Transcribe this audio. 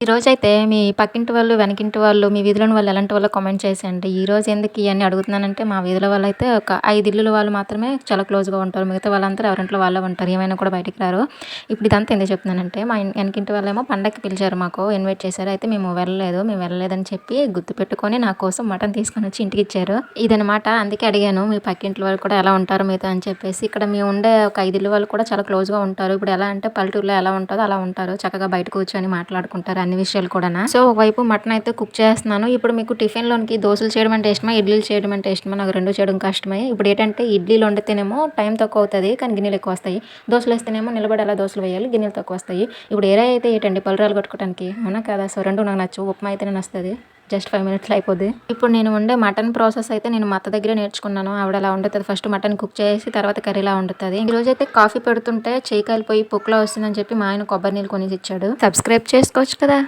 ఈరోజైతే మీ పక్కింటి వాళ్ళు, వెనకింటి వాళ్ళు, మీ వీధిలోని వాళ్ళు ఎలాంటి వాళ్ళో కామెంట్ చేసేయండి. ఈరోజు ఎందుకు ఇయన్నీ అడుగుతున్నానంటే, మా వీధిలో వాళ్ళైతే ఒక 5 ఇల్లుల వాళ్ళు మాత్రమే చాలా క్లోజ్‌గా ఉంటారు. మిగతా వాళ్ళందరూ ఎవరింట్లో వాళ్ళే ఉంటారు. ఏమైనా కూడా బయటికి రారు. ఇప్పుడు ఇదంతా ఎందుకు చెప్తున్నానంటే, మా వెనకింటి వాళ్ళేమో పండగకి పిలిచారు మాకు. ఇన్వైట్ చేశారు. అయితే మేము వెళ్ళలేదు. మేము వెళ్ళలేదని చెప్పి గుర్తుపెట్టుకొని నా కోసం మటన్ తీసుకొనొచ్చి ఇంటికిచ్చారు. ఇదనమాట. అందుకే అడిగాను మీ పక్కింటి వాళ్ళు కూడా ఎలా ఉంటారు మీతో అని చెప్పేసి. ఇక్కడ మేము ఉండే ఒక 5 ఇల్లు వాళ్ళు కూడా చాలా క్లోజ్‌గా ఉంటారు. ఇప్పుడు ఎలా అంటే పల్లెటూరులో ఎలా ఉంటదో అలా ఉంటారు. చక్కగా బయట కూర్చొని మాట్లాడుకుంటారు. అన్ని విషయాలు కూడానా. సో ఒకవైపు మటన్ అయితే కుక్ చేస్తున్నాను. ఇప్పుడు మీకు టిఫిన్‌లోనికి దోసలు చేయడం అంటే ఇష్టమా? ఇడ్లీలు చేయడం అంటే ఇష్టమా? నాకు 2 చేయడం కష్టమే. ఇప్పుడు ఏంటంటే ఇడ్లీలు వండితేనేమో టైం తక్కువ అవుతది. కానీ గిన్నెలు ఎక్కువ వస్తాయి. దోసలేస్తేనేమో నిలబడి అలా దోసలు వేయాలి. గిన్నెలు తక్కువ వస్తాయి. ఇప్పుడు ఏరా అయితే ఏటండి పల్రాలు కొట్టుకోవడానికి. అవునా కాదా? సో 2 నాకు నచ్చవు. ఉప్మా అయితేనే నచ్చుతది. జస్ట్ 5 మినిట్స్‌లో అయిపోద్ది. ఇప్పుడు నేను వండే మటన్ ప్రాసెస్ అయితే నేను మా అత్త దగ్గరే నేర్చుకున్నాను. ఆవిడ ఎలా వండుతది ఫస్ట్ మటన్ కుక్ చేసి తర్వాత కర్రీలా వండుతది. ఈరోజైతే కాఫీ పెడుతుంటే చెయ్యి కాలిపోయి పొక్కులా వస్తుందని చెప్పి మా ఆయన కొబ్బరి నీళ్ళు కొనేసి ఇచ్చాడు. సబ్స్క్రైబ్ చేసుకోవచ్చు కదా!